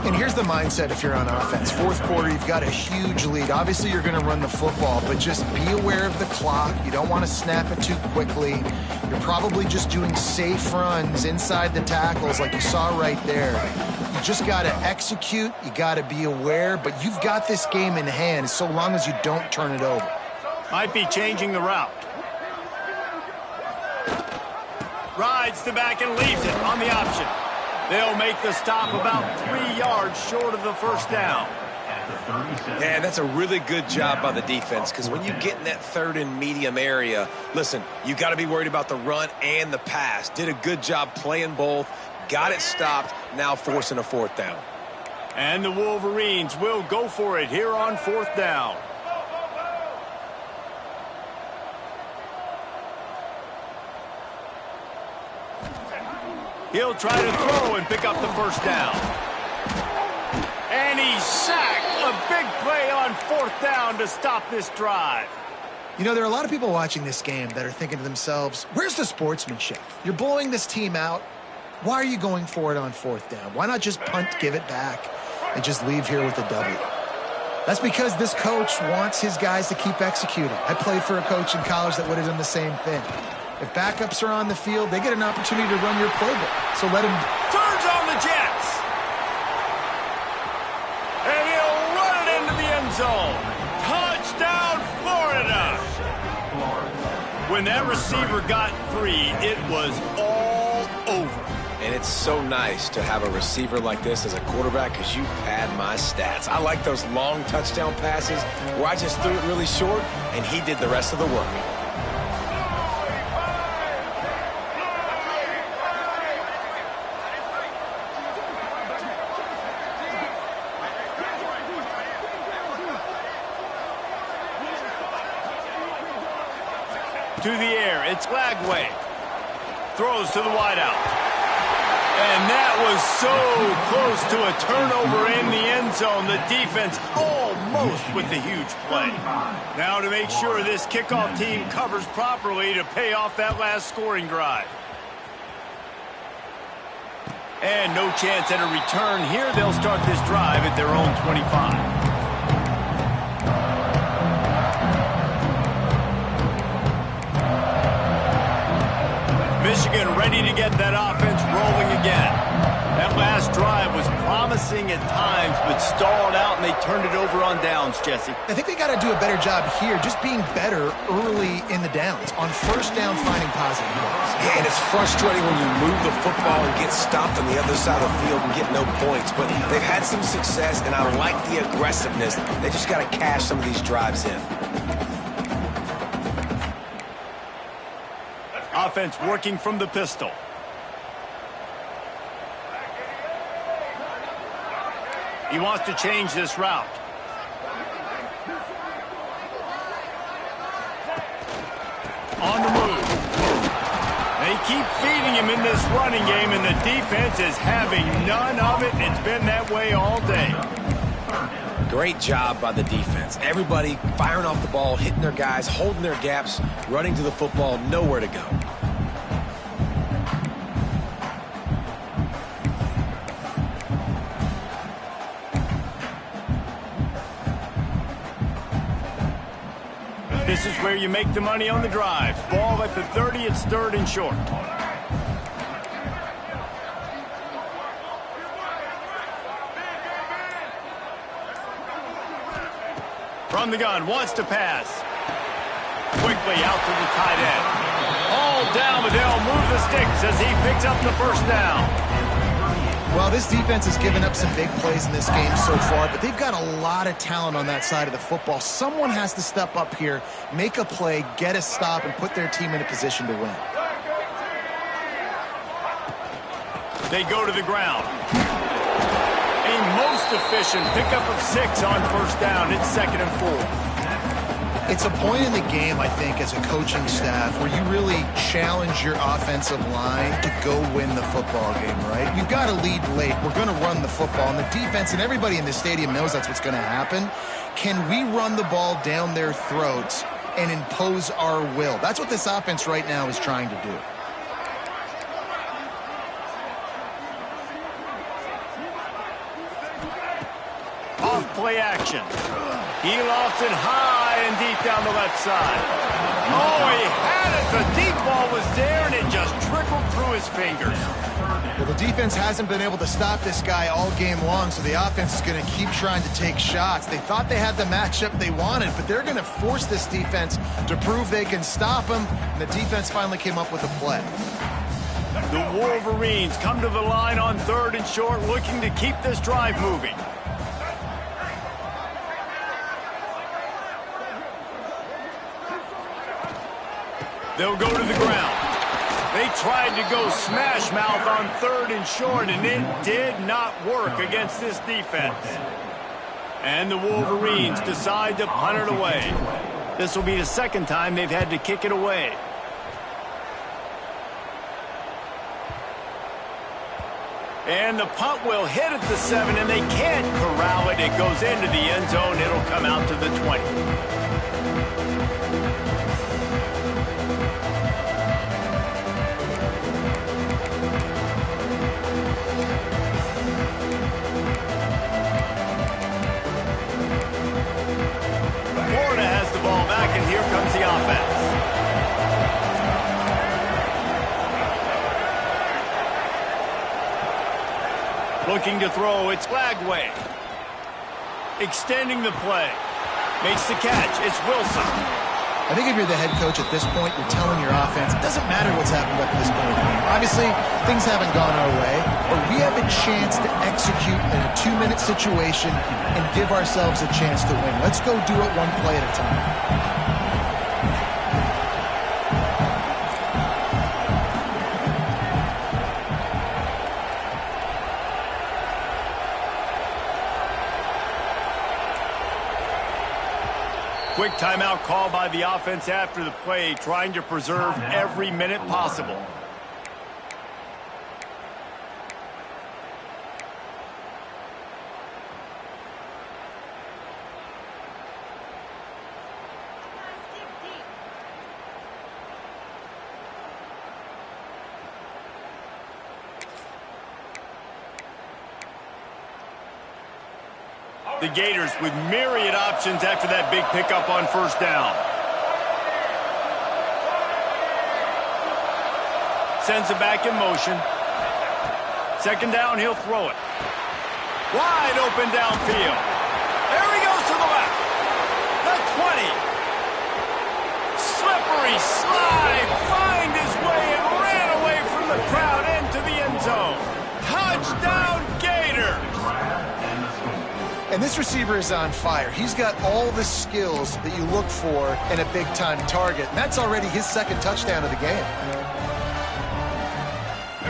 Speaker 2: And here's the mindset if you're on offense. Fourth quarter, you've got a huge lead. Obviously, you're going to run the football, but just be aware of the clock. You don't want to snap it too quickly. You're probably just doing safe runs inside the tackles like you saw right there. You just got to execute. You got to be aware, but you've got this game in hand so long as you don't turn it over.
Speaker 1: Might be changing the route. Rides to back and leaves it on the option. They'll make the stop about 3 yards short of the first down.
Speaker 4: Yeah, that's a really good job by the defense, because when you get in that third and medium area, listen, you got to be worried about the run and the pass. Did a good job playing both, got it stopped, now forcing a fourth down.
Speaker 1: And the Wolverines will go for it here on fourth down. He'll try to throw and pick up the first down. And he's sacked. A big play on fourth down to stop this drive.
Speaker 2: You know, there are a lot of people watching this game that are thinking to themselves, where's the sportsmanship? You're blowing this team out. Why are you going for it on fourth down? Why not just punt, give it back, and just leave here with a W? That's because this coach wants his guys to keep executing. I played for a coach in college that would have done the same thing. If backups are on the field, they get an opportunity to run your playbook. So let him...
Speaker 1: Turns on the Jets. And he'll run it into the end zone. Touchdown, Florida. When that receiver got free, it was all over.
Speaker 4: And it's so nice to have a receiver like this as a quarterback, because you pad my stats. I like those long touchdown passes where I just threw it really short, and he did the rest of the work.
Speaker 1: To the air, it's Lagway. Throws to the wideout. And that was so close to a turnover in the end zone. The defense almost with the huge play. Now to make sure this kickoff team covers properly to pay off that last scoring drive. And no chance at a return here. They'll start this drive at their own 25. Michigan ready to get that offense rolling again. That last drive was promising. promising at times, but stalled out, and they turned it over on downs, Jesse.
Speaker 2: I think they got to do a better job here, just being better early in the downs. On first down, finding positive plays.
Speaker 4: Yeah, and it's frustrating when you move the football and get stopped on the other side of the field and get no points. But they've had some success, and I like the aggressiveness. They just got to cash some of these drives in.
Speaker 1: Offense working from the pistol. He wants to change this route. On the move. They keep feeding him in this running game, and the defense is having none of it. It's been that way all day.
Speaker 4: Great job by the defense. Everybody firing off the ball, hitting their guys, holding their gaps, running to the football, nowhere to go.
Speaker 1: This is where you make the money on the drives. Ball at the 30, it's third and short. From the gun, wants to pass. Quickly out to the tight end. All down, but they'll move the sticks as he picks up the first down.
Speaker 2: Well, this defense has given up some big plays in this game so far, but they've got a lot of talent on that side of the football. Someone has to step up here, make a play, get a stop, and put their team in a position to win.
Speaker 1: They go to the ground. A most efficient pickup of 6 on first down. It's 2nd and 4.
Speaker 2: It's a point in the game, I think, as a coaching staff where you really challenge your offensive line to go win the football game, right? You've got to lead late. We're going to run the football. And the defense and everybody in the stadium knows that's what's going to happen. Can we run the ball down their throats and impose our will? That's what this offense right now is trying to do.
Speaker 1: Off play action. He lofts it high and deep down the left side. Oh, he had it. The deep ball was there, and it just trickled through his fingers.
Speaker 2: Well, the defense hasn't been able to stop this guy all game long, so the offense is going to keep trying to take shots. They thought they had the matchup they wanted, but they're going to force this defense to prove they can stop him, and the defense finally came up with a play.
Speaker 1: The Wolverines come to the line on 3rd and short, looking to keep this drive moving. They'll go to the ground. They tried to go smash mouth on 3rd and short, and it did not work against this defense. And the Wolverines decide to punt it away. This will be the 2nd time they've had to kick it away. And the punt will hit at the 7, and they can't corral it. It goes into the end zone. It'll come out to the 20. Florida has the ball back, and here comes the offense. Looking to throw, it's Lagway. Extending the play. Makes the catch, it's Wilson.
Speaker 2: I think if you're the head coach at this point, you're telling your offense, it doesn't matter what's happened up to this point in the game. Obviously, things haven't gone our way, but we have a chance to execute in a 2-minute situation and give ourselves a chance to win. Let's go do it one play at a time.
Speaker 1: Quick timeout call by the offense after the play, trying to preserve every minute possible. The Gators with myriad options after that big pickup on first down. Sends it back in motion. 2nd down, he'll throw it. Wide open downfield. There he goes to the left. The 20. Slippery slide. Find his way and ran away from the crowd into the end zone. Touchdown, Gators.
Speaker 2: And this receiver is on fire. He's got all the skills that you look for in a big-time target. And that's already his second touchdown of the game.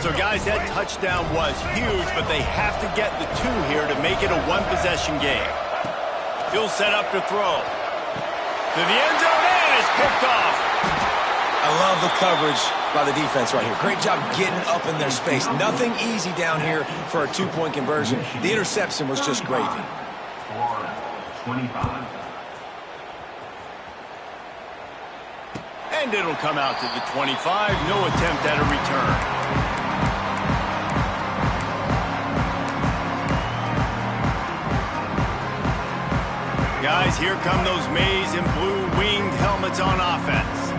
Speaker 1: So, guys, that touchdown was huge, but they have to get the 2 here to make it a one-possession game. He'll set up to throw. To the end zone, and it's picked off.
Speaker 4: I love the coverage by the defense right here. Great job getting up in their space. Nothing easy down here for a 2-point conversion. The interception was just gravy.
Speaker 3: Florida, 25.
Speaker 1: And it'll come out to the 25. No attempt at a return. Guys, here come those maize and blue winged helmets on offense.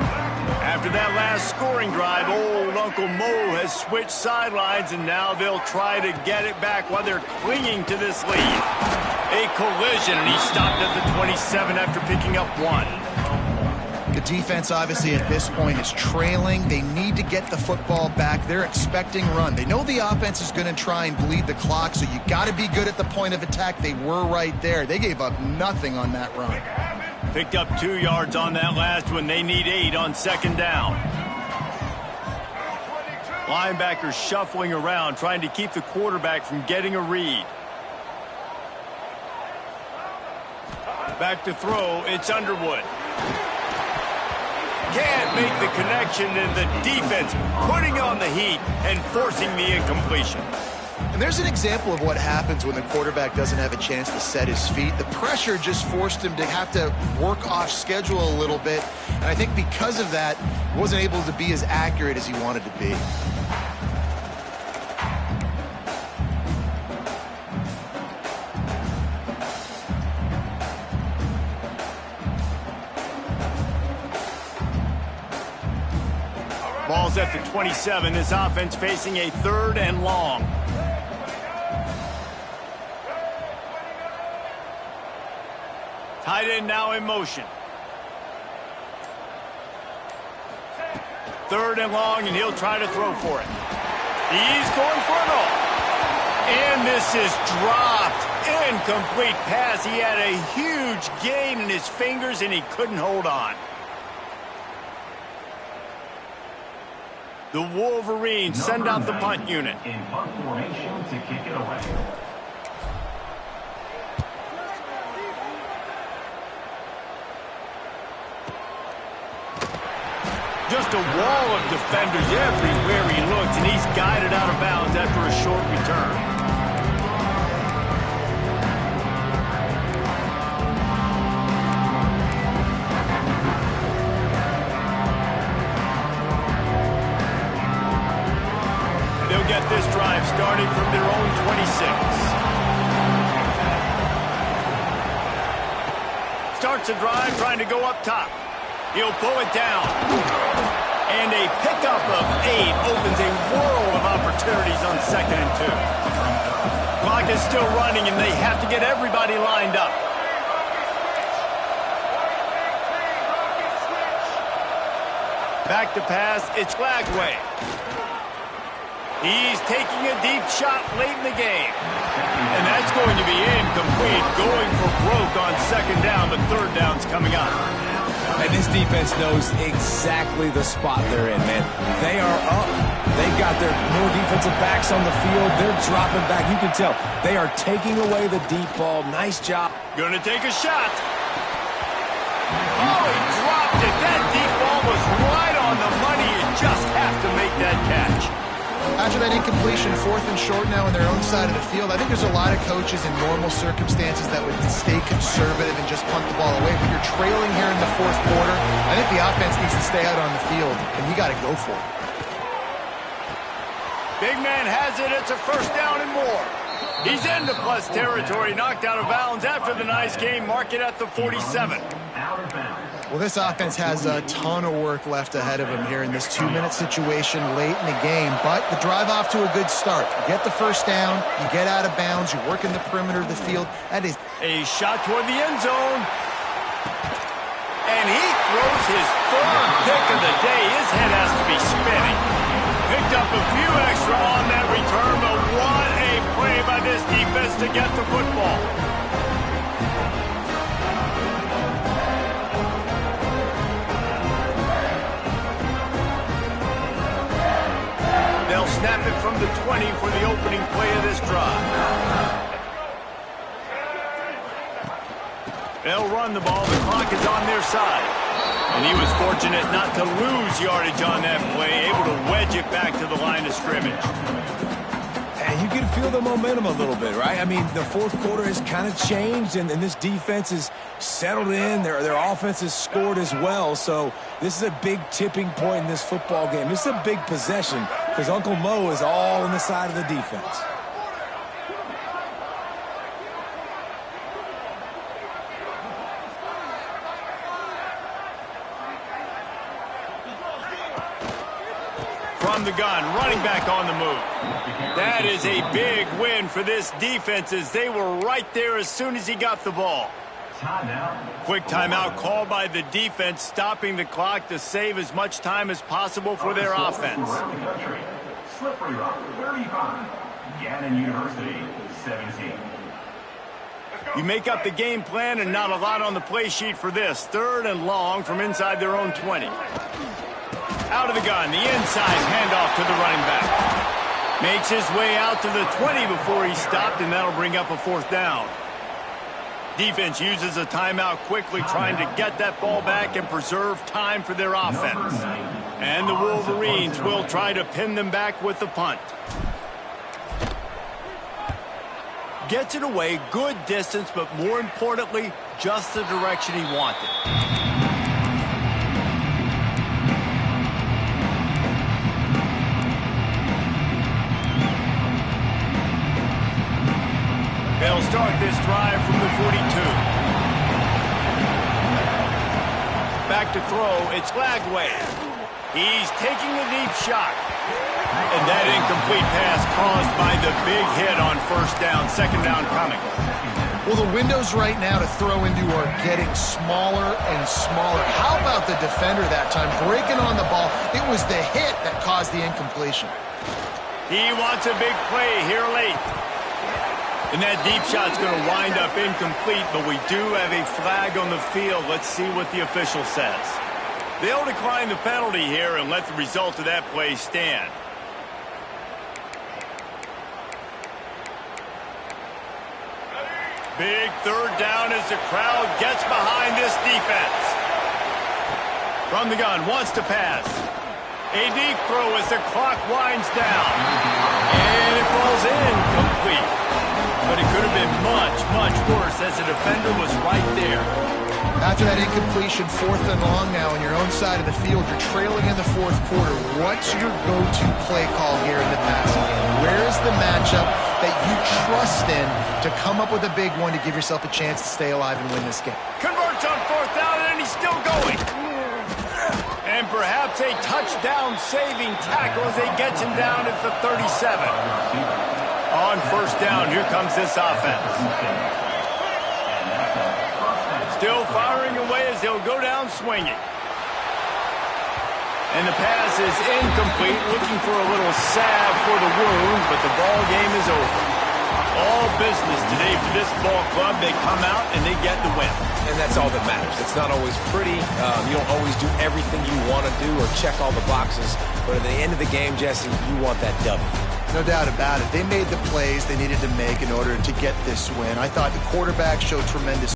Speaker 1: After that last scoring drive, old Uncle Mo has switched sidelines, and now they'll try to get it back while they're clinging to this lead. A collision, and he stopped at the 27 after picking up 1.
Speaker 2: The defense, obviously, at this point is trailing. They need to get the football back. They're expecting run. They know the offense is going to try and bleed the clock, so you got to be good at the point of attack. They were right there. They gave up nothing on that run.
Speaker 1: Picked up 2 yards on that last one. They need 8 on second down. Linebackers shuffling around, trying to keep the quarterback from getting a read. Back to throw. It's Underwood. Can't make the connection, and the defense putting on the heat and forcing the incompletion.
Speaker 2: And there's an example of what happens when the quarterback doesn't have a chance to set his feet. The pressure just forced him to have to work off schedule a little bit. And I think because of that, he wasn't able to be as accurate as he wanted to be.
Speaker 1: Ball's at the 27. This offense facing a 3rd and long. Tight end now in motion. 3rd and long, and he'll try to throw for it. He's going for it all. And this is dropped. Incomplete pass. He had a huge gain in his fingers, and he couldn't hold on. The Wolverines send out the punt unit.
Speaker 3: In punt formation to kick it away.
Speaker 1: Just a wall of defenders everywhere he looks, and he's guided out of bounds after a short return. They'll get this drive started from their own 26. Starts a drive trying to go up top. He'll pull it down. And a pickup of 8 opens a world of opportunities on 2nd and 2. Clock is still running, and they have to get everybody lined up. Back to pass, it's Lagway. He's taking a deep shot late in the game. And that's going to be incomplete, going for broke on 2nd down, but 3rd down's coming up.
Speaker 4: And this defense knows exactly the spot they're in, man. They are up. They've got their more defensive backs on the field. They're dropping back. You can tell they are taking away the deep ball. Nice job.
Speaker 1: Gonna take a shot. Oh, he dropped it. That deep ball was right on the money. You just have to make that catch.
Speaker 2: After that incompletion, 4th and short now on their own side of the field, I think there's a lot of coaches in normal circumstances that would stay conservative and just punt the ball away. But you're trailing here in the 4th quarter. I think the offense needs to stay out on the field, and you got to go for it.
Speaker 1: Big man has it. It's a 1st down and more. He's into plus territory, knocked out of bounds after the nice game. Mark it at the 47.
Speaker 3: Out of bounds.
Speaker 2: Well, this offense has a ton of work left ahead of them here in this 2-minute situation late in the game, but the drive off to a good start. You get the first down, you get out of bounds, you work in the perimeter of the field. That is
Speaker 1: a shot toward the end zone. And he throws his third pick of the day. His head has to be spinning. Picked up a few extra on that return, but what a play by this defense to get the football. They'll snap it from the 20 for the opening play of this drive. They'll run the ball. The clock is on their side. And he was fortunate not to lose yardage on that play, able to wedge it back to the line of scrimmage.
Speaker 4: And you can feel the momentum a little bit, right? I mean, the fourth quarter has kind of changed, and this defense is settled in. Their offense has scored as well. So this is a big tipping point in this football game. This is a big possession because Uncle Mo is all on the side of the defense.
Speaker 1: From the gun, running back on the move. That is a big win for this defense as they were right there as soon as he got the ball. Quick timeout called by the defense, stopping the clock to save as much time as possible for their offense.
Speaker 3: Slippery rock, 35. Gannon University, 17.
Speaker 1: You make up the game plan and not a lot on the play sheet for this. 3rd and long from inside their own 20. Out of the gun, the inside handoff to the running back. Makes his way out to the 20 before he stopped, and that'll bring up a 4th down. Defense uses a timeout quickly, trying to get that ball back and preserve time for their offense. And the Wolverines will try to pin them back with the punt. Gets it away, good distance, but more importantly, just the direction he wanted. They'll start this drive from the 42. Back to throw, it's Lagway. He's taking a deep shot. And that incomplete pass caused by the big hit on 1st down, 2nd down coming.
Speaker 2: Well, the windows right now to throw into are getting smaller and smaller. How about the defender that time breaking on the ball? It was the hit that caused the incompletion.
Speaker 1: He wants a big play here late. And that deep shot's going to wind up incomplete, but we do have a flag on the field. Let's see what the official says. They'll decline the penalty here and let the result of that play stand. Big 3rd down as the crowd gets behind this defense. From the gun, wants to pass. A deep throw as the clock winds down. And it falls incomplete. But it could have been much, much worse as the defender was right there.
Speaker 2: After that incompletion, 4th and long now on your own side of the field, you're trailing in the 4th quarter. What's your go-to play call here in the passing game? Where's the matchup that you trust in to come up with a big one to give yourself a chance to stay alive and win this game?
Speaker 1: Converts on 4th down, and he's still going. And perhaps a touchdown-saving tackle as he gets him down at the 37. On 1st down, here comes this offense. Still firing away as they'll go down swinging. And the pass is incomplete, looking for a little salve for the wound, but the ball game is over. All business today for this ball club. They come out and they get the win.
Speaker 4: And that's all that matters. It's not always pretty. You don't always do everything you want to do or check all the boxes. But at the end of the game, Jesse, you want that W.
Speaker 2: No doubt about it. They made the plays they needed to make in order to get this win. I thought the quarterback showed tremendous